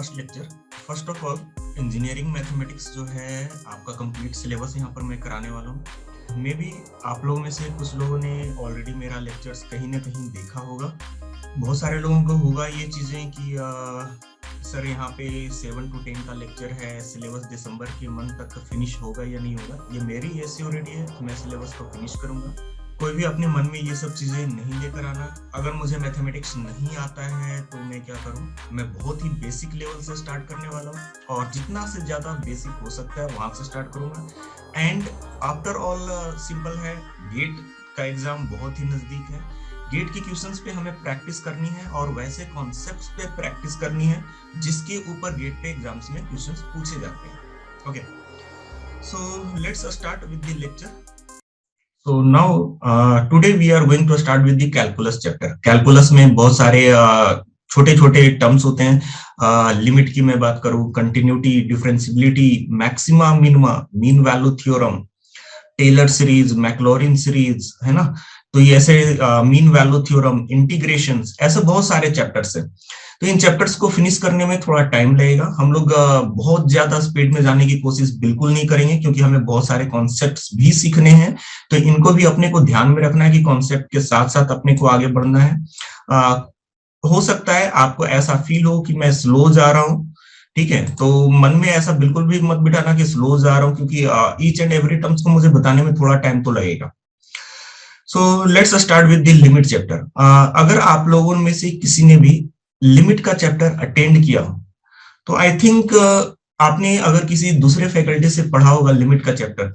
First lecture. First of all, engineering mathematics जो है आपका कंप्लीट सिलेबस यहाँ पर मैं कराने वाला हूँ। मे बी आप लोगों में से कुछ लोगों ने ऑलरेडी मेरा लेक्चर्स कहीं ना कहीं देखा होगा। बहुत सारे लोगों को होगा ये चीज़ें कि सर यहाँ पे 7 to 10 का लेक्चर है, सिलेबस दिसंबर के मंथ तक फिनिश होगा या नहीं होगा। ये मेरी एश्योरिटी है कि मैं सिलेबस को फिनिश करूँगा। कोई भी अपने मन में ये सब चीजें नहीं लेकर आना। अगर मुझे मैथमेटिक्स नहीं आता है तो मैं क्या करूं, मैं बहुत ही बेसिक लेवल से स्टार्ट करने वाला हूं और जितना से ज्यादा बेसिक हो सकता है वहां से स्टार्ट करूंगा। एंड आफ्टर ऑल सिंपल है, गेट का एग्जाम बहुत ही नजदीक है। गेट के क्वेश्चंस पे हमें प्रैक्टिस करनी है और वैसे कॉन्सेप्ट्स पे प्रैक्टिस करनी है जिसके ऊपर गेट पे एग्जाम्स में क्वेश्चंस पूछे जाते हैं। Okay, so let's start with the lecture. So now today we are going to start with the calculus chapter. Calculus में बहुत सारे छोटे छोटे टर्म्स होते हैं। लिमिट की मैं बात करूं, continuity, differentiability, maxima, minima, mean value theorem, Taylor series, Maclaurin series, है ना। तो ये ऐसे मीन वैल्यू थ्योरम, इंटीग्रेशंस, ऐसे बहुत सारे चैप्टर्स हैं। तो इन चैप्टर्स को फिनिश करने में थोड़ा टाइम लगेगा। हम लोग बहुत ज्यादा स्पीड में जाने की कोशिश बिल्कुल नहीं करेंगे क्योंकि हमें बहुत सारे कॉन्सेप्ट्स भी सीखने हैं। तो इनको भी अपने को ध्यान में रखना है कि कॉन्सेप्ट के साथ साथ अपने को आगे बढ़ना है। हो सकता है आपको ऐसा फील हो कि मैं स्लो जा रहा हूँ, ठीक है, तो मन में ऐसा बिल्कुल भी मत बिठाना कि स्लो जा रहा हूँ, क्योंकि ईच एंड एवरी टर्म्स को मुझे बताने में थोड़ा टाइम तो लगेगा। So let's start with the limit chapter. अगर आप लोगों में से किसी ने भी लिमिट का चैप्टर अटेंड किया हो तो आई थिंक आपने अगर किसी दूसरे फैकल्टी से पढ़ा होगा लिमिट का चैप्टर,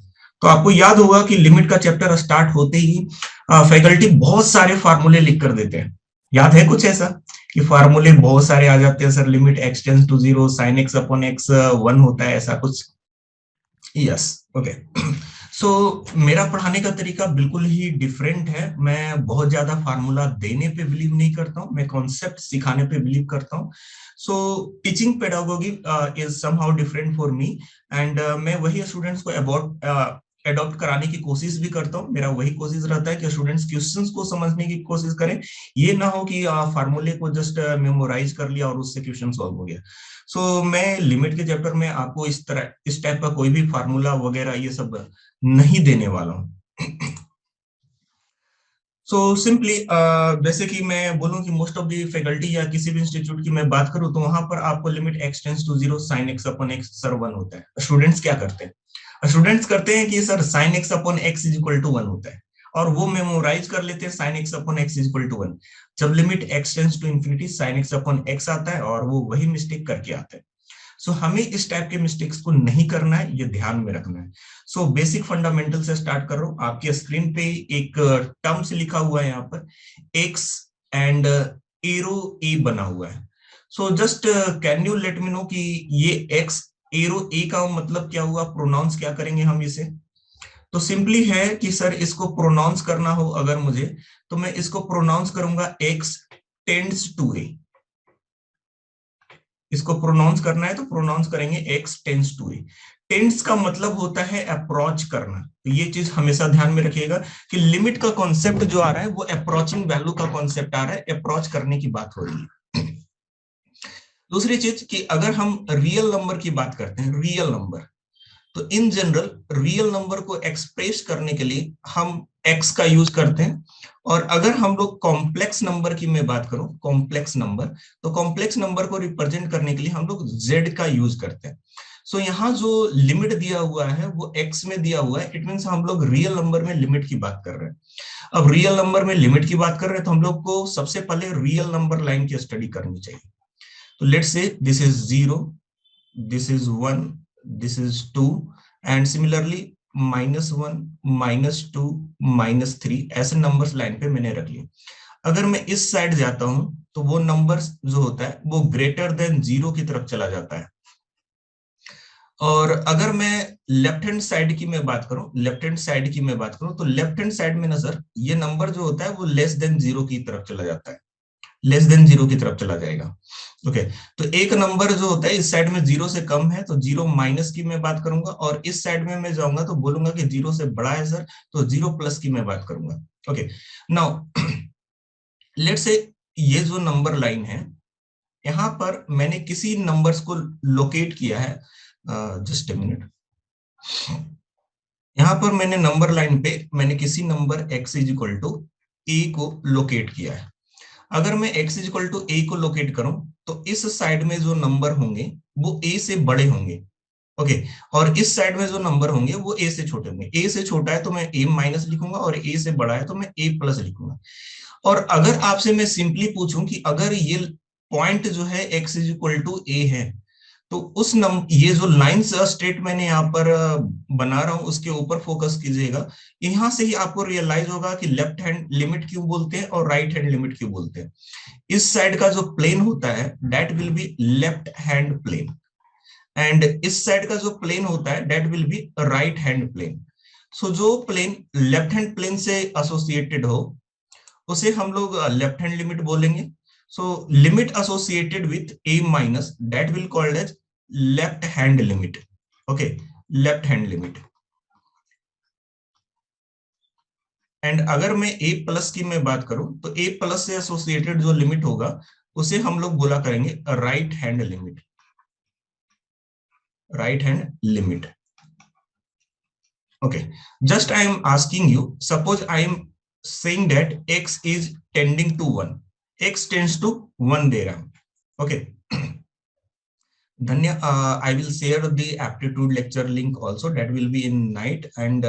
तो आपको याद होगा कि लिमिट का चैप्टर स्टार्ट होते ही फैकल्टी बहुत सारे फार्मूले लिख कर देते हैं। याद है कुछ ऐसा कि फार्मूले बहुत सारे आ जाते हैं, sir limit x tends to 0 sin x upon x 1 होता है, ऐसा कुछ। Yes, okay. सो मेरा पढ़ाने का तरीका बिल्कुल ही डिफरेंट है। मैं बहुत ज्यादा फार्मूला देने पे बिलीव नहीं करता हूँ, मैं कॉन्सेप्ट सिखाने पे बिलीव करता हूँ। So teaching pedagogy is somehow different for me and मैं वही स्टूडेंट्स को अडॉप्ट कराने की कोशिश भी करता हूँ। मेरा वही कोशिश रहता है कि स्टूडेंट्स क्वेश्चंस को समझने की कोशिश करें। ये ना हो कि फार्मूले को जस्ट मेमोराइज कर लिया और उससे क्वेश्चन सॉल्व हो गया। सो मैं लिमिट के चैप्टर में आपको इस टाइप का कोई भी फार्मूला वगैरह ये सब नहीं देने वाला हूं। सो सिंपली जैसे कि मैं बोलूं कि मोस्ट ऑफ द फैकल्टी या किसी भी इंस्टीट्यूट की मैं बात करूं तो वहां पर आपको limit x tends to 0 sin x upon x sir 1 होता है। स्टूडेंट्स क्या करते हैं, स्टूडेंट्स करते हैं कि sir sin x upon x is equal to 1 होता है और वो मेमोराइज कर लेते हैं sin x upon x is equal to 1। जब limit x tends to infinity sin x upon x आता है और वो वही मिस्टेक करके आते हैं। सो हमें इस टाइप के मिस्टेक्स को नहीं करना है, ये ध्यान में रखना है। सो बेसिक फंडामेंटल से स्टार्ट कर रहा हूं। आपके स्क्रीन पे एक टर्म से लिखा हुआ है यहाँ पर x एंड एरो a बना हुआ है। So just can you let me know कि ये x एरो a का मतलब क्या हुआ, प्रोनाउंस क्या करेंगे हम इसे। तो सिंपली है कि सर इसको प्रोनाउंस करना हो अगर मुझे, तो मैं इसको प्रोनाउंस करूंगा x टेंड्स टू a। इसको प्रोनाउंस करना है तो प्रोनाउंस करेंगे x tends to a। Tends का मतलब होता है अप्रोच करना। तो ये चीज हमेशा ध्यान में रखिएगा कि लिमिट का कॉन्सेप्ट जो आ रहा है वो अप्रोचिंग वैल्यू का कॉन्सेप्ट आ रहा है, अप्रोच करने की बात हो रही है। दूसरी चीज कि अगर हम रियल नंबर की बात करते हैं, रियल नंबर, तो इन जनरल रियल नंबर को एक्सप्रेस करने के लिए हम x का यूज करते हैं। और अगर हम लोग कॉम्प्लेक्स नंबर की मैं बात करूं, कॉम्प्लेक्स नंबर, तो कॉम्प्लेक्स नंबर को रिप्रेजेंट करने के लिए हम लोग z का यूज करते हैं। सो यहाँ जो लिमिट दिया हुआ है वो x में दिया हुआ है, इट मींस हम लोग रियल नंबर में लिमिट की बात कर रहे हैं। अब रियल नंबर में लिमिट की बात कर रहे हैं तो हम लोग को सबसे पहले रियल नंबर लाइन की स्टडी करनी चाहिए। तो let's say this is 0, this is 1, this is 2 and similarly -1, -2, -3, ऐसे नंबर्स लाइन पे मैंने रख लिए। अगर मैं इस साइड जाता हूं तो वो नंबर जो होता है वो ग्रेटर देन 0 की तरफ चला जाता है। और अगर मैं लेफ्ट हैंड साइड की मैं बात करूं, लेफ्ट हैंड साइड की मैं बात करूं तो लेफ्ट हैंड साइड में ना सर ये नंबर जो होता है वो लेस देन 0 की तरफ चला जाता है, लेस देन 0 की तरफ चला जाएगा। ओके, तो एक नंबर जो होता है इस साइड में 0 से कम है तो 0 माइनस की मैं बात करूंगा, और इस साइड में मैं जाऊंगा तो बोलूंगा कि 0 से बड़ा है सर, तो 0 प्लस की मैं बात करूंगा। ओके, नाउ लेट्स से ये जो नंबर लाइन है यहाँ पर मैंने किसी नंबर्स को लोकेट किया है, जस्ट ए मिनट। यहाँ पर मैंने नंबर लाइन पे मैंने किसी number x is equal to a को लोकेट किया है। अगर मैं x is equal to a को लोकेट करूं तो इस साइड में जो नंबर होंगे वो a से बड़े होंगे, ओके। और इस साइड में जो नंबर होंगे वो a से छोटे होंगे। a से छोटा है तो मैं a माइनस लिखूंगा और a से बड़ा है तो मैं a प्लस लिखूंगा। और अगर आपसे मैं सिंपली पूछूं कि अगर ये पॉइंट जो है x इज इक्वल टू ए है तो उस ये जो लाइंस स्ट्रेट मैंने यहाँ पर बना रहा हूं उसके ऊपर फोकस कीजिएगा। यहां से ही आपको रियलाइज होगा कि लेफ्ट हैंड लिमिट क्यों बोलते हैं और राइट हैंड लिमिट क्यों बोलते हैं। इस साइड का जो प्लेन होता है that will be left hand plane, and इस साइड का जो प्लेन होता है that will be right hand plane. So जो प्लेन लेफ्ट हैंड प्लेन से एसोसिएटेड हो उसे हम लोग लेफ्ट हैंड लिमिट बोलेंगे। So limit associated with a minus that will called as left hand limit, okay, left hand limit. And अगर मैं a plus की मैं बात करूं तो a प्लस से एसोसिएटेड जो लिमिट होगा उसे हम लोग बोला करेंगे right hand limit, right hand limit, okay. Just I am asking you, suppose I M saying that x is tending to 1, x tends to 1 दे रहा हूं, okay. Dhanya, I will share the aptitude lecture link also, that will be in night, and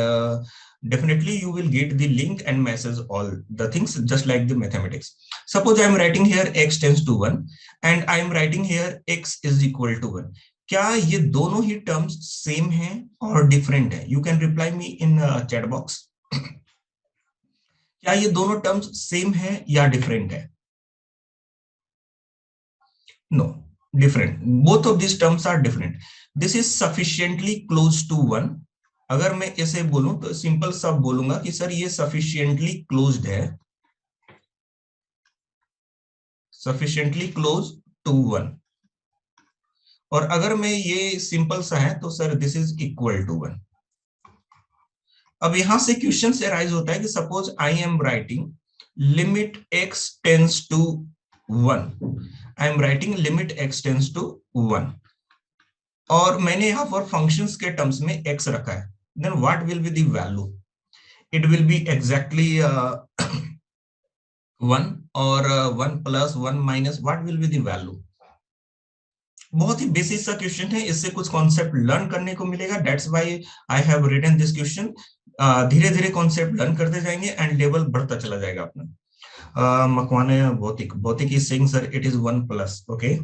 definitely you will get the link and message all the things just like the mathematics. Suppose I am writing here x tends to 1 and I am writing here x is equal to 1. क्या ये दोनों ही terms same हैं और different है? You can reply me in chat box. क्या ये दोनों terms same है या डिफरेंट है? No, different. Both of this terms are different. This is sufficiently close to 1। अगर मैं इसे बोलूं तो सिंपल सब बोलूंगा कि सर ये सफिशिएंटली क्लोज्ड है, सफिशिएंटली क्लोज टू 1। और अगर मैं ये सिंपल सा है तो sir this is equal to 1। अब यहां से क्वेश्चन से अराइज होता है कि suppose I am writing limit x tends to 1, I am writing limit x tends to 1 और मैंने यहां पर फंक्शंस के टर्म्स में x रखा है, then what will be the value? It will be exactly 1 और 1 plus 1 minus, what will be the value? बहुत ही बेसिक सा क्वेश्चन है, इससे कुछ कॉन्सेप्ट लर्न करने को मिलेगा, that's why I have written this question. धीरे धीरे कॉन्सेप्ट लर्न करते जाएंगे एंड लेवल बढ़ता चला जाएगा अपना। Makwane Bhautik, Bhautik is saying sir it is 1 plus, okay.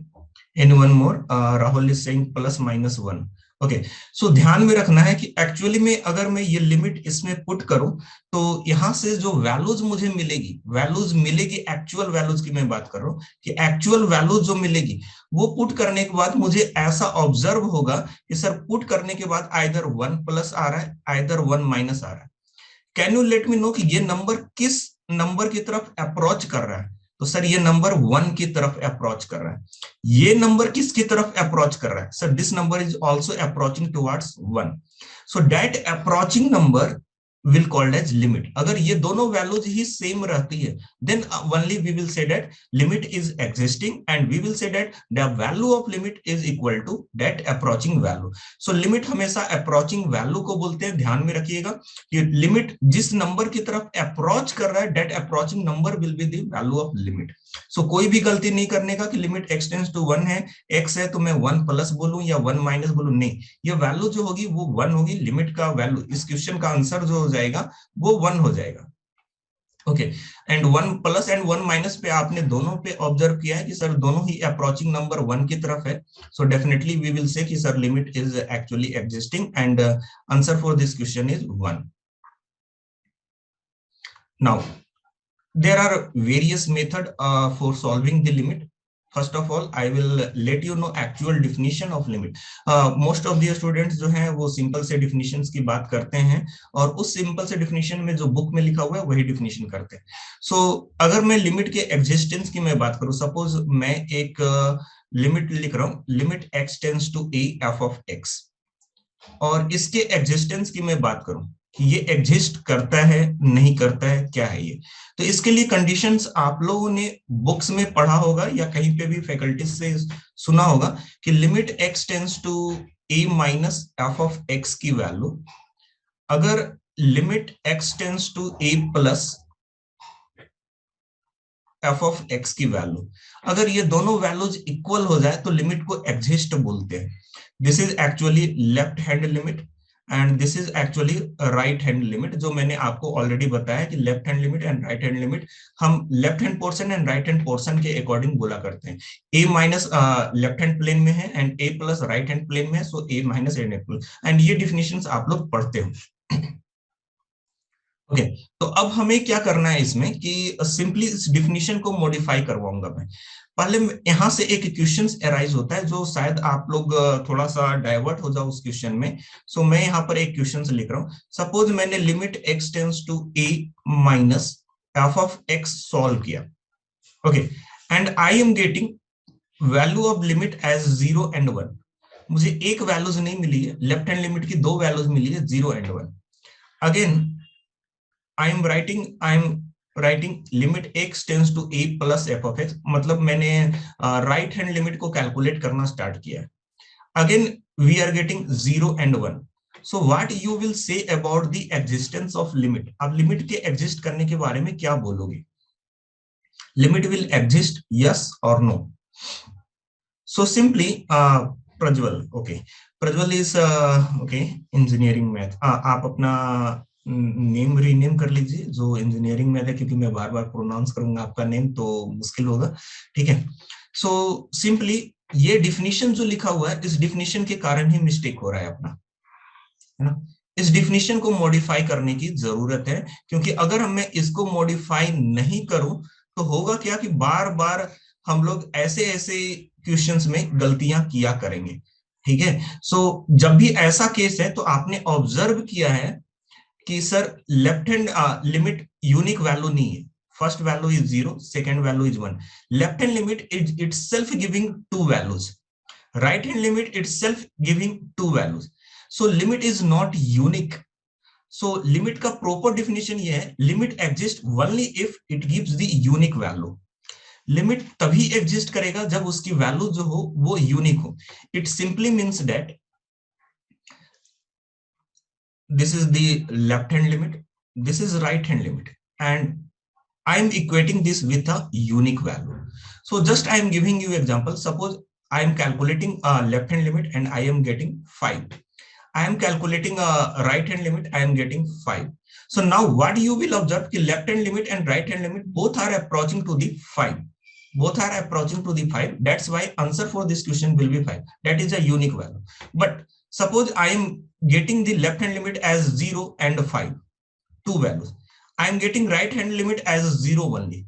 Anyone more? Rahul is saying plus minus 1, okay. So ध्यान में रखना है कि एक्चुअली में अगर मैं ये लिमिट इसमें पुट करूं तो यहां से जो वैल्यूज मुझे मिलेगी, वैल्यूज मिलेगी, एक्चुअल वैल्यूज की मैं बात कर रहा हूं कि एक्चुअल वैल्यूज जो मिलेगी वो पुट करने के बाद मुझे ऐसा ऑब्जर्व होगा कि सर पुट करने के बाद आइदर 1 प्लस आ रहा है, आइदर 1 माइनस आ रहा है। Can you let me know कि ये नंबर किस नंबर की तरफ अप्रोच कर रहा है? तो सर ये नंबर 1 की तरफ अप्रोच कर रहा है। ये नंबर किसकी तरफ अप्रोच कर रहा है? Sir this number is also approaching towards 1, so that approaching number will called as limit। अगर ये दोनों वैल्यूज ही सेम रहती है then only we will say that limit is existing and we will say that the value of limit is equal to that approaching value। so limit हमेशा approaching value को बोलते हैं, ध्यान में रखिएगा कि limit जिस नंबर की तरफ अप्रोच कर रहा है that approaching number will be the value of limit। so कोई भी गलती नहीं करने का कि लिमिट x टेंड्स टू 1 है, x है तो मैं 1 प्लस बोलूं या 1 माइनस बोलूं, नहीं, ये वैल्यू जो होगी वो 1 होगी। लिमिट का वैल्यू, इस क्वेश्चन का आंसर जो हो जाएगा वो 1 हो जाएगा, okay. And 1 plus and 1 minus पे आपने दोनों पे ऑब्जर्व किया है कि सर दोनों ही अप्रोचिंग नंबर 1 की तरफ है, so definitely we will say कि sir limit is actually existing and answer for this question is 1। Now there are various method for solving the limit। first of all I will let you know actual definition of limit। most of the students जो हैं वो simple से definitions की बात करते हैं और उस सिंपल से definition में जो बुक में लिखा हुआ है वही definition करते हैं। so अगर मैं लिमिट के एग्जिस्टेंस की मैं बात करूं, सपोज मैं एक लिमिट लिख रहा हूं, limit x tends to a f of x, और इसके एग्जिस्टेंस की मैं बात करूं कि ये एग्जिस्ट करता है नहीं करता है, क्या है ये। तो इसके लिए कंडीशंस आप लोगों ने बुक्स में पढ़ा होगा या कहीं पे भी फैकल्टी से सुना होगा कि limit x tends to a minus f of x की वैल्यू, अगर limit x tends to a plus f of x की वैल्यू, अगर ये दोनों वैल्यूज इक्वल हो जाए तो लिमिट को एग्जिस्ट बोलते हैं। This is actually left hand limit and this is actually right hand limit, जो मैंने आपको ऑलरेडी बताया कि left hand limit and right hand limit हम left hand portion and right hand portion के अकॉर्डिंग बोला करते हैं। A minus left hand plane में है and a plus right hand plane में है, सो ए माइनस एंड ये डिफिनेशंस आप लोग पढ़ते हो। ओके तो अब हमें क्या करना है इसमें कि सिंपली इस डिफिनीशन को मॉडिफाई करवाऊंगा मैं। पहले यहां से एक क्वेश्चन अराइज होता है जो शायद आप लोग थोड़ा सा डाइवर्ट हो जाओ उस क्वेश्चन में। सो मैं यहाँ पर एक क्वेश्चन लिख रहा हूँ। सपोज मैंने limit x tends to a minus f of x solve किया। Okay and I am getting value of limit as 0 and 1। मुझे एक वैल्यूज नहीं मिली है, लेफ्ट हैंड लिमिट की दो वैल्यूज मिली है, 0 and 1। Again I am writing limit x tends to a plus f of x, मतलब मैंने राइट हैंड लिमिट को कैलकुलेट करना स्टार्ट किया है। Again we are getting 0 and 1. So what you will say about the existence of limit? अब limit के exist करने के बारे में क्या बोलोगे? Limit will exist, yes or no? So simply Prajwal, okay, Prajwal is okay engineering math. आप अपना नेम रीनेम कर लीजिए जो इंजीनियरिंग में है, क्योंकि मैं बार बार प्रोनाउंस करूंगा आपका नेम तो मुश्किल होगा, ठीक है। सो सिंपली ये डिफिनीशन जो लिखा हुआ है, इस डिफिनीशन के कारण ही मिस्टेक हो रहा है अपना, है ना। इस डिफिनीशन को मॉडिफाई करने की जरूरत है, क्योंकि अगर मैं इसको मॉडिफाई नहीं करूं तो होगा क्या कि बार बार हम लोग ऐसे ऐसे क्वेश्चंस में गलतियां किया करेंगे, ठीक है। सो जब भी ऐसा केस है तो आपने ऑब्जर्व किया है कि sir left hand limit unique value नहीं है, first value is 0, second value is 1। Left hand limit is itself giving to values, right hand limit itself giving to values, so limit is not unique. So limit का proper definition ये है, limit exist only if it gives the unique value. Limit तभी exist करेगा जब उसकी value जो हो वो यूनिक हो। It simply means that this is the left hand limit, this is right hand limit, and I am equating this with a unique value. So just I am giving you example. Suppose I am calculating a left hand limit and I am getting 5. I am calculating a right hand limit, I am getting 5. So now what you will observe कि left hand limit and right hand limit both are approaching to the 5. Both are approaching to the 5. That's why answer for this question will be 5. That is a unique value. But suppose I am getting the left hand limit as 0 and 5, two values. I am getting right hand limit as 0 only,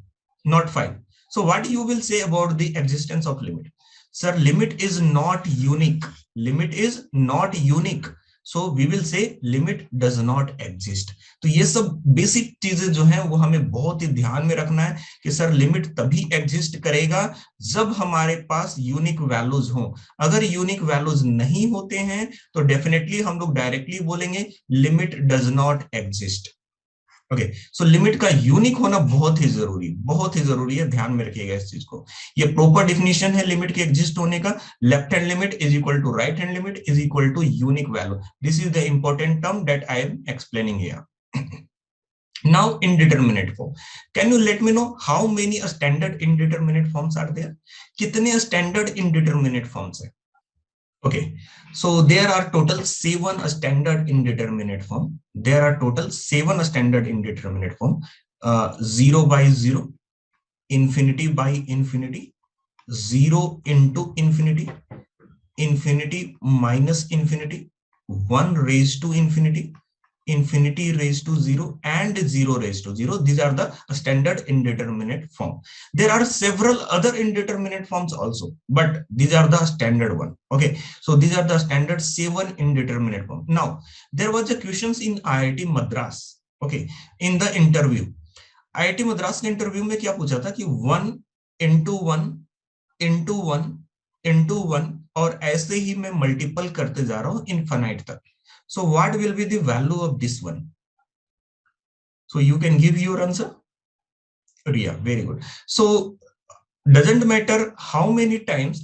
not 5. So what you will say about the existence of limit? Sir, limit is not unique. Limit is not unique. So we will say limit does not exist. तो ये सब basic चीजें जो हैं वो हमें बहुत ही ध्यान में रखना है कि सर लिमिट तभी एग्जिस्ट करेगा जब हमारे पास यूनिक वैल्यूज हो। अगर यूनिक वैल्यूज नहीं होते हैं तो डेफिनेटली हम लोग डायरेक्टली बोलेंगे limit does not exist. Okay so limit का यूनिक होना बहुत ही जरूरी है, ध्यान में रखिएगा इस चीज को। ये प्रॉपर डिफिनेशन है लिमिट के एग्जिस्ट होने का। Left hand limit is equal to right hand limit is equal to unique value. This is the important term that I am explaining here. Now indeterminate form, can you let me know how many standard indeterminate forms are there? कितने standard indeterminate forms है? Okay, so there are total 7 standard indeterminate form. There are total 7 standard indeterminate form. 0 by 0, infinity by infinity, 0 into infinity, infinity minus infinity, 1 raised to infinity, infinity raised to 0 and 0 raised to 0. These are the standard indeterminate form. There are several other indeterminate forms also, but these are the standard one. Okay, so these are the standard 7 indeterminate form. Now there was a questions in IIT Madras. Okay, in the interview, IIT Madras के interview में क्या पूछा था कि 1 into 1 into 1 into 1 और ऐसे ही मैं multiple करते जा रहा हूं इनफाइनाइट तक. So what will be the value of this one? So you can give your answer. Ria, very good. So doesn't matter how many times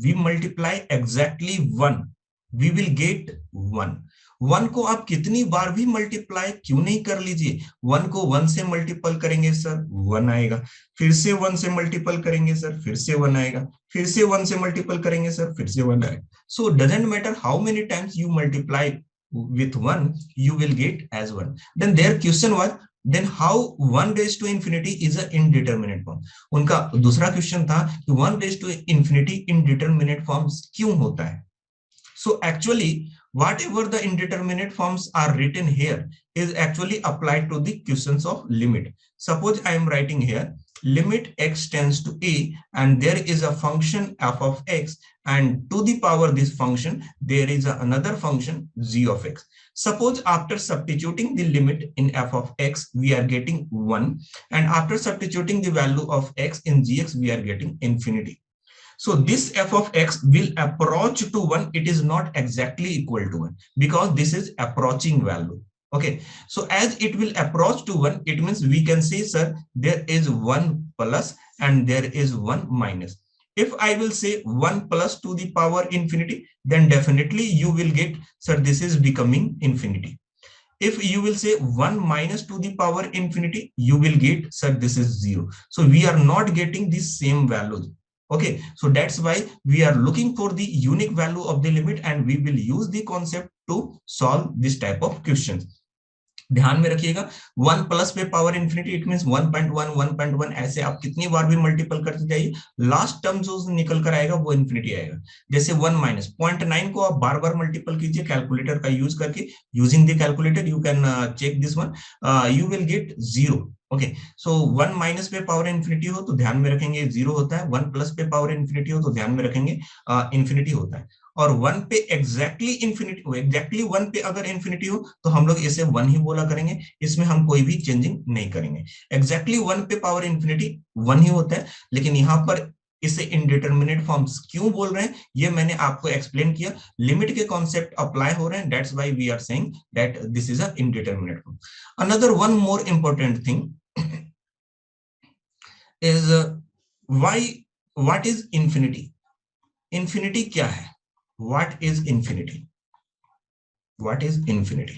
we multiply exactly 1, we will get 1. 1 को आप कितनी बार भी multiply क्यों नहीं कर लीजिए, 1 को 1 से मल्टीपल करेंगे सर 1 आएगा, फिर से 1 से मल्टीपल करेंगे सर फिर से 1 आएगा, फिर से 1 से मल्टीपल करेंगे सर फिर से 1 आएगा. So doesn't matter how many times you multiply with 1, you will get as 1. Then their question was, then how 1 raised to infinity is an indeterminate form. उनका दूसरा क्वेश्चन था कि 1 raised to infinity indeterminate forms क्यों होता है. So actually whatever the indeterminate forms are written here is actually applied to the questions of limit. Suppose I am writing here limit x tends to a and there is a function f of x and to the power this function there is another function g of x. Suppose after substituting the limit in f of x we are getting 1 and after substituting the value of x in gx we are getting infinity. So this f of x will approach to 1. It is not exactly equal to 1 because this is approaching value. Okay, so as it will approach to 1, it means we can say, sir, there is 1 plus and there is 1 minus. If I will say 1 plus to the power infinity, then definitely you will get, sir, this is becoming infinity. If you will say 1 minus to the power infinity, you will get, sir, this is 0. So we are not getting the same values. Okay, so that's why we are looking for the unique value of the limit and we will use the concept to solve this type of questions. ध्यान में रखिएगा 1 plus पे power infinity it means 1.1 1.1 ऐसे आप कितनी बार भी multiple करते जाइए, लास्ट टर्म जो निकल कर आएगा वो इंफिनिटी आएगा. जैसे 1 माइनस 0.9 को आप बार बार मल्टीपल कीजिए कैलकुलेटर का यूज करके, using the calculator you can check this one, you will get 0. Okay, so 1 minus पे पावर इंफिनिटी हो तो ध्यान में रखेंगे 0 होता है, 1 प्लस पे पावर इंफिनिटी हो तो ध्यान में रखेंगे इंफिनिटी होता है. और 1 पे एग्जैक्टली इंफिनिटी हो, एग्जैक्टली 1 पे अगर इंफिनिटी हो तो हम लोग इसे 1 ही बोला करेंगे, इसमें हम कोई भी चेंजिंग नहीं करेंगे. एग्जैक्टली 1 पे पावर इंफिनिटी 1 ही होता है, लेकिन यहाँ पर इसे इनडिटरमिनेट फॉर्म्स क्यों बोल रहे हैं ये मैंने आपको एक्सप्लेन किया. लिमिट के कॉन्सेप्ट अप्लाई हो रहे हैं, that's why we are saying that this is a indeterminate form. Another one more important thing is why, what is infinity. Infinity क्या है, what is infinity, what is infinity.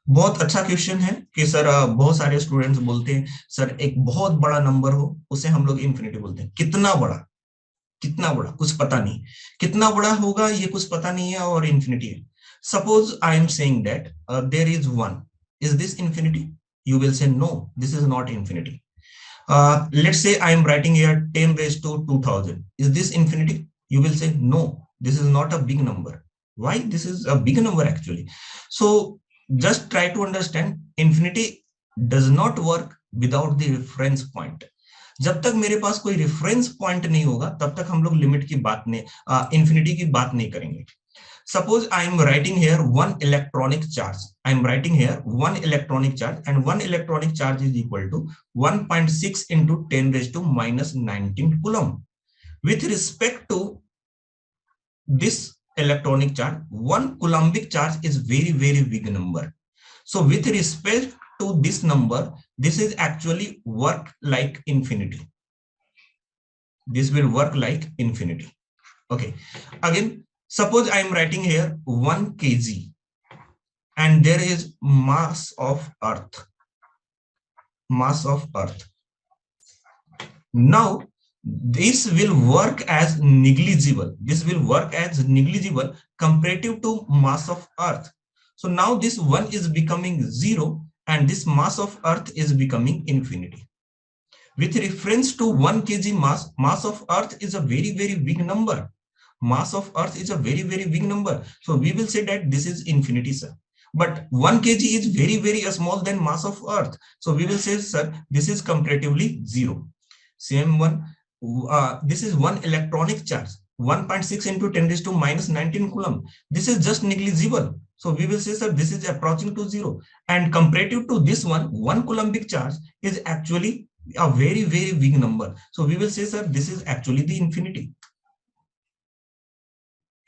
बहुत अच्छा question है कि sir बहुत सारे स्टूडेंट्स बोलते हैं सर एक बहुत बड़ा नंबर हो उसे हम लोग इन्फिनिटी बोलते हैं. कितना बड़ा, कितना बड़ा कुछ पता नहीं, कितना बड़ा होगा ये कुछ पता नहीं है और इन्फिनिटी है. Suppose I am saying that there is 1, is this infinity? You will say no, this is not infinity. Let's say I am writing here 10 raised to 2000. Is this infinity? You will say no, this is not a big number. Why? This is a big number actually. So just try to understand, infinity does not work without the reference point. जब तक मेरे पास कोई reference point नहीं होगा तब तक हम लोग लिमिट की बात नहीं, इंफिनिटी की बात नहीं करेंगे. Suppose I am writing here one electronic charge. I am writing here one electronic charge and one electronic charge is equal to 1.6 into 10 raised to minus 19 coulomb. With respect to this electronic charge, one coulombic charge is very, very big number. So with respect to this number, this is actually work like infinity. This will work like infinity. Okay, again, suppose I am writing here 1 kg and there is mass of earth, mass of earth. Now this will work as negligible, this will work as negligible comparative to mass of earth. So now this 1 is becoming 0 and this mass of earth is becoming infinity. With reference to 1 kg mass, mass of earth is a very, very big number. Mass of earth is a very, very big number. So we will say that this is infinity, sir. But 1 kg is very, very small than mass of earth. So we will say, sir, this is comparatively 0. Same one, this is one electronic charge, 1.6 into 10 raised to minus 19 coulomb. This is just negligible. So we will say, sir, this is approaching to 0. And comparative to this one, 1 coulombic charge is actually a very, very big number. So we will say, sir, this is actually the infinity.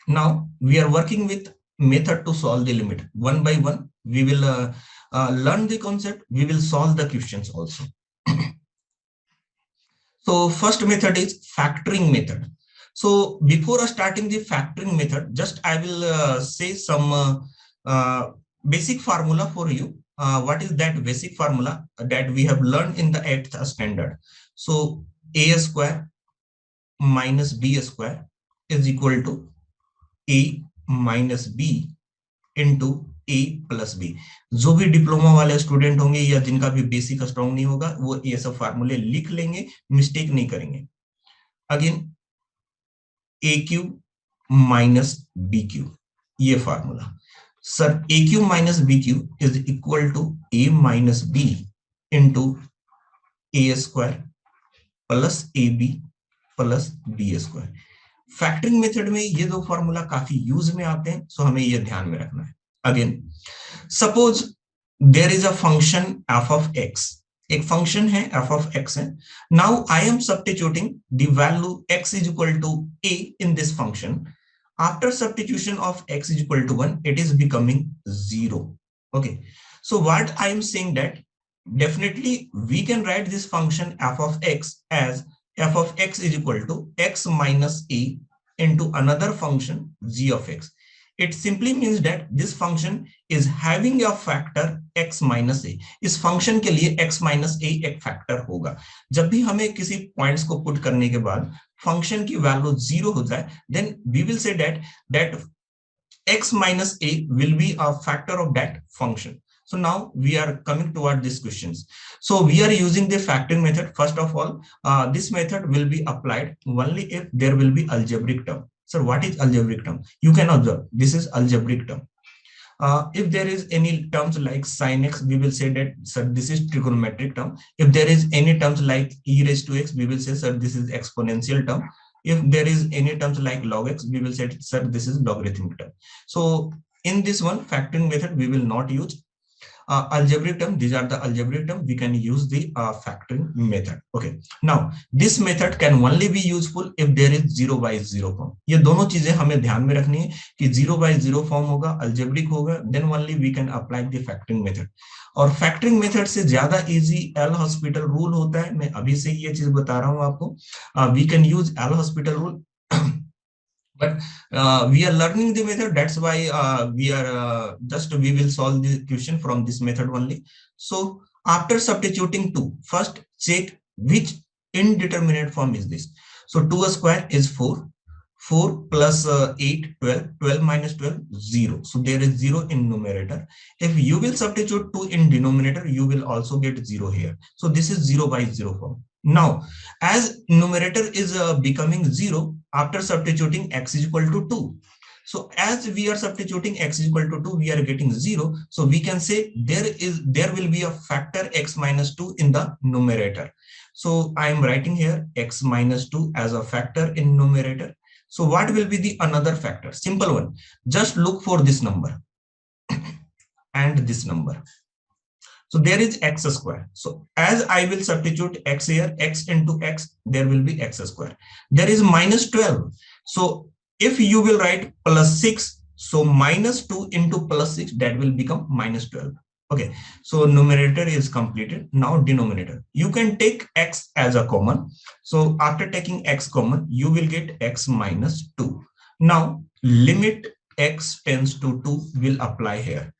Now we are working with method to solve the limit one by one. We will learn the concept, we will solve the questions also. So first method is factoring method. So before starting the factoring method, just I will say some basic formula for you. What is that basic formula that we have learned in the 8th standard? So a square minus b square is equal to a minus b into a plus b. जो भी diploma वाले student होंगे या जिनका भी basic strong नहीं होगा वो ये सब फार्मूले लिख लेंगे, मिस्टेक नहीं करेंगे. Again a cube minus b cube, ये formula. Sir a cube minus b cube is equal to a minus b into a square plus a b plus b square. Factoring method में ये दो formula काफी use में आते हैं, सो हमें ये ध्यान में रखना है. Again suppose there is a function f of x, एक फंक्शन है एफ ऑफ एक्स है. Now I am substituting the value x is equal to a in this function. After substitution of x is equal to 1 it is becoming 0. Okay, so what I am saying that definitely we can write this function f of x as f of x is equal to x minus a into another function g of x. It simply means that this function is having a factor x minus a. इस function के लिए x minus a एक factor होगा. जब भी हमें किसी points को पुट करने के बाद फंक्शन की वैल्यू 0 हो जाए, then we will say that x minus a will be a factor of that function. So now we are coming toward these questions. So we are using the factoring method. First of all, this method will be applied only if there will be algebraic term. Sir, what is algebraic term? You can observe this is algebraic term. If there is any terms like sin x, we will say that sir this is trigonometric term. If there is any terms like e raised to x, we will say sir this is exponential term. If there is any terms like log x, we will say sir this is logarithmic term. So in this one factoring method we will not use algebraic term. These are the algebraic term. We can use the factoring method. Okay, now this method can only be useful if there is 0 by 0 form. ये दोनों चीजें हमें ध्यान में रखनी है कि 0 by 0 form होगा, algebraic होगा, then only we can apply the factoring method. और factoring method से ज्यादा easy एल हॉस्पिटल रूल होता है. मैं अभी से ये चीज बता रहा हूँ आपको. We can use L hospital rule. But we are learning the method, that's why we will solve the question from this method only. So after substituting 2, first check which indeterminate form is this. So 2 square is 4, 4 plus 8 12, 12 minus 12 0. So there is 0 in numerator. If you will substitute 2 in denominator, you will also get 0 here. So this is 0 by 0 form. Now as numerator is becoming 0 after substituting x is equal to 2. So as we are substituting x is equal to 2, we are getting 0. So we can say there will be a factor x minus 2 in the numerator. So I am writing here x minus 2 as a factor in numerator. So what will be the another factor? Simple one. Just look for this number and this number. So there is x square. So as I will substitute x here, x into x, there will be x square. There is minus 12. So if you will write plus 6, so minus 2 into plus 6, that will become minus 12. Okay, so numerator is completed. Now denominator. You can take x as a common. So after taking x common, you will get x minus 2. Now limit x tends to 2 will apply here.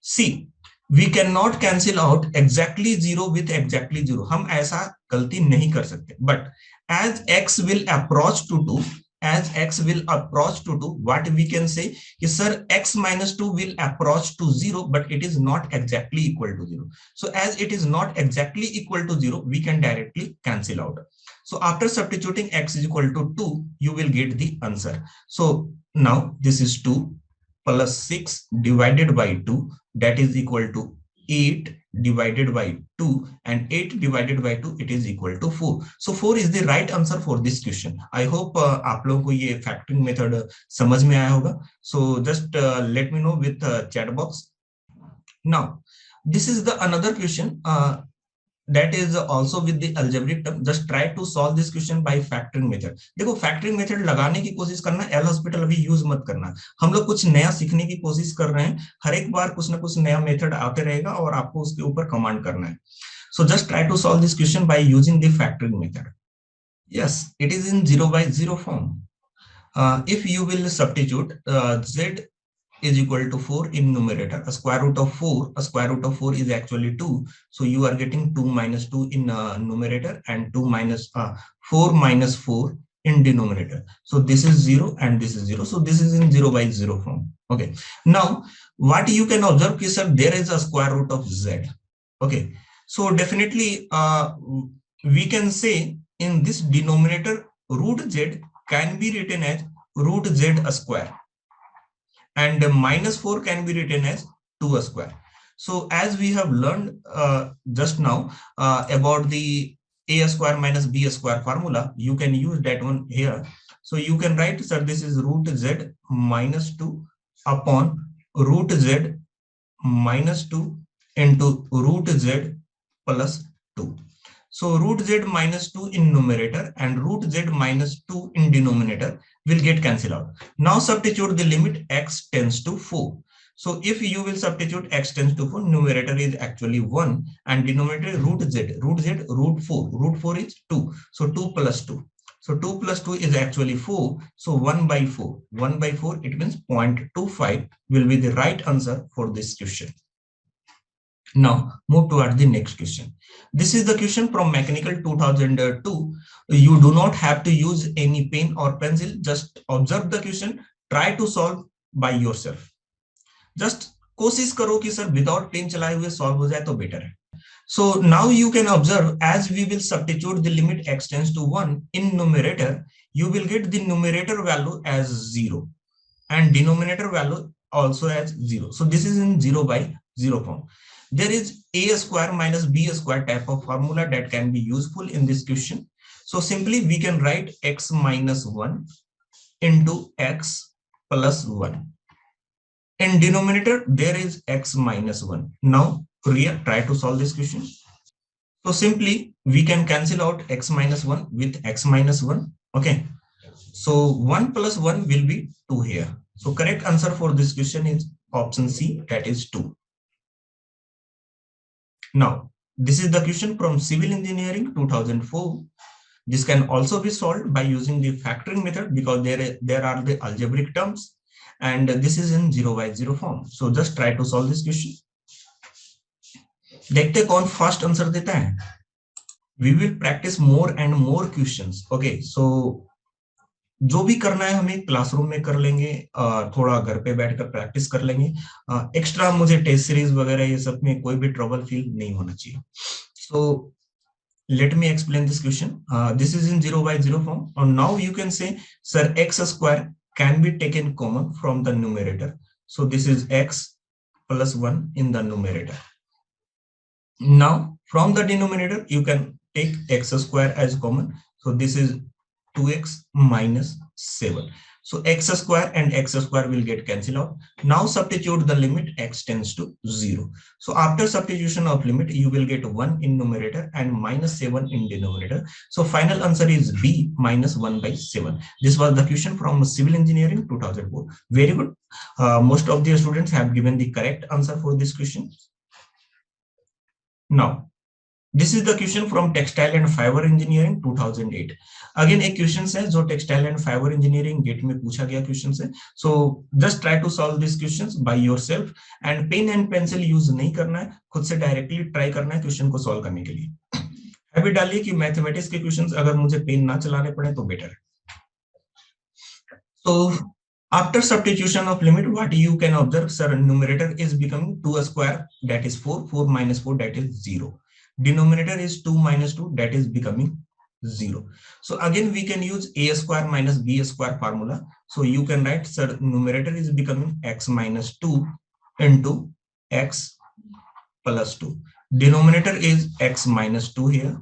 See, we cannot cancel out exactly 0 with exactly 0. हम ऐसा गलती नहीं कर सकते. But as x will approach to 2, what we can say is sir x minus 2 will approach to 0, but it is not exactly equal to 0. So as it is not exactly equal to 0, we can directly cancel out. So after substituting x is equal to 2, you will get the answer. So now this is 2 plus 6 divided by 2, that is equal to 8 divided by 2, and 8 divided by 2 it is equal to 4. So 4 is the right answer for this question. I hope आप लोगों को ये factoring method समझ में आया होगा. So just let me know with chat box. Now this is the another question. that is also with the algebraic term. Just try to solve this question by factoring method. देखो factoring method लगाने की कोशिश करना, L hospital अभी use मत करना। हम लोग कुछ नया सीखने की कोशिश कर रहे हैं, हर एक बार कुछ ना कुछ नया मेथड आते रहेगा और आपको उसके ऊपर कमांड करना है। So just try to solve this question by using the factoring method. Yes, it is in 0 by 0 form. If you will substitute z is equal to 4 in numerator, a square root of 4 is actually 2, so you are getting 2 minus 2 in numerator and 2 minus 4 minus 4 in denominator. So this is 0 and this is 0, so this is in 0 by 0 form. Okay, now what you can observe is sir, there is a square root of z. Okay, so definitely we can say in this denominator root z can be written as root z square, and minus 4 can be written as 2 square. So as we have learned just now about the a square minus b square formula, you can use that one here. So you can write, sir, this is root z minus 2 upon root z minus 2 into root z plus 2. So root z minus 2 in numerator and root z minus 2 in denominator will get cancelled out. Now substitute the limit x tends to 4. So if you will substitute x tends to 4, numerator is actually 1 and denominator root z root 4. Root 4 is 2. So 2 plus 2. So 2 plus 2 is actually 4. So 1 by 4. 1 by 4, it means 0.25 will be the right answer for this question. Now move toward the next question. This is the question from Mechanical 2002. You do not have to use any pen or pencil. Just observe the question, try to solve by yourself. Just कोशिश करो कि sir without pen चलाए हुए solve हो जाए तो better है. So now you can observe, as we will substitute the limit x tends to 1 in numerator, you will get the numerator value as 0 and denominator value also as 0. So this is in 0 by 0 form. There is a square minus b square type of formula that can be useful in this question. So simply we can write x minus 1 into x plus 1. In denominator, there is x minus 1. Now, Priya, try to solve this question. So simply we can cancel out x minus 1 with x minus 1. Okay. So 1 plus 1 will be 2 here. So correct answer for this question is option C, that is 2. Now, this is the question from Civil Engineering 2004. This can also be solved by using the factoring method because there are the algebraic terms and this is in 0 by 0 form. So just try to solve this question. देखते कौन first answer देता है. We will practice more and more questions. Okay, so जो भी करना है हमें classroom में कर लेंगे, थोड़ा घर पे बैठकर प्रैक्टिस कर लेंगे. एक्स्ट्रा मुझे टेस्ट सीरीज वगैरह ये सब में कोई भी ट्रबल फील नहीं होना चाहिए. So let me explain this question. This is in 0 by 0 form. And now you can say, sir, x square can be taken common from the numerator. So this is x plus 1 in the numerator. Now from the denominator, you can take x square as common. So this is 2x minus 7. So x square and x square will get cancelled out. Now substitute the limit x tends to 0. So after substitution of limit, you will get 1 in numerator and minus 7 in denominator. So final answer is B, minus 1 by 7. This was the question from Civil Engineering 2004. Very good. Most of the students have given the correct answer for this question. Now, this is the question from Textile and Fiber Engineering 2008. Again एक question है जो textile and fibre engineering GATE में पूछा गया question है. So just try to solve this questions by yourself and pen and pencil use नहीं करना है, खुद से डायरेक्टली ट्राई करना है क्वेश्चन को सॉल्व करने के लिए. हैबिट डालिए कि मैथमेटिक्स के क्वेश्चंस अगर मुझे पेन ना चलाने पड़े तो बेटर है. So after substitution of limit, what you can observe, sir, numerator is becoming 2 square, that is 4, 4 minus 4, that is 0. Denominator is 2 minus 2, that is becoming 0. So again we can use a square minus b square formula. So you can write, sir, numerator is becoming x minus 2 into x plus 2. Denominator is x minus 2 here.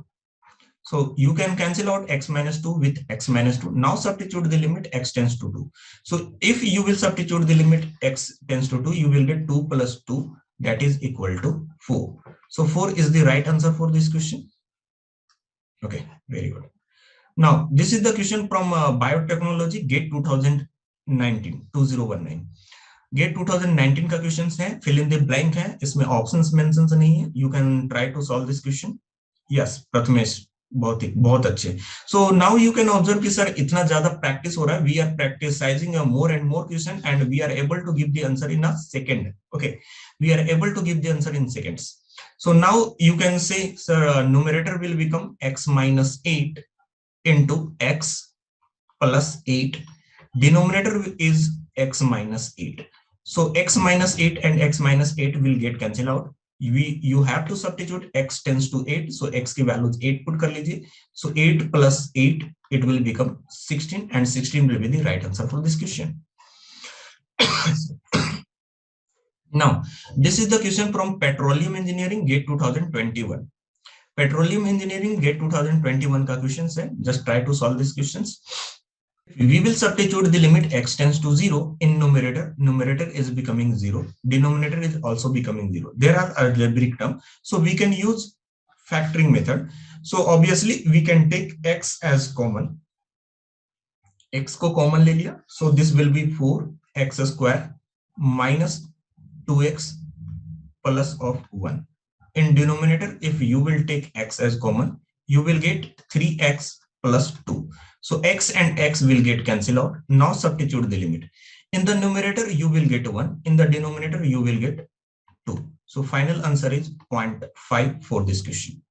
So you can cancel out x minus 2 with x minus 2. Now substitute the limit x tends to 2. So if you will substitute the limit x tends to 2, you will get 2 plus 2, that is equal to 4. So 4 is the right answer for this question. Okay, very good. Now this is the question from biotechnology GATE 2019. GATE 2019 का question है, fill in the blank है, इसमें options mentions नहीं है. You can try to solve this question. Yes Prathamesh, बहुत अच्छे. So now you can observe कि sir इतना ज्यादा प्रैक्टिस हो रहा है. We are practising more and more question and we are able to give the answer in a second. Okay, we are able to give the answer in seconds. So now you can say, sir, numerator will become x minus 8 into x plus 8. Denominator is x minus 8. So x minus 8 and x minus 8 will get cancel out. You have to substitute x tends to 8. So x की values 8 put कर लीजिए. So 8 plus 8, it will become 16 and 16 will be the right answer for this question. Now, this is the question from Petroleum Engineering GATE 2021. Petroleum Engineering GATE 2021 का questions है. Just try to solve these questions. We will substitute the limit x tends to 0 in numerator. Numerator is becoming 0. Denominator is also becoming 0. There are algebraic terms, so we can use factoring method. So obviously we can take x as common. X को common ले लिया. So this will be 4x square minus 2x plus of 1. In denominator, if you will take x as common, you will get 3x plus 2. So x and x will get cancelled out. Now substitute the limit. In the numerator, you will get 1. In the denominator, you will get 2. So final answer is 0.5 for this question.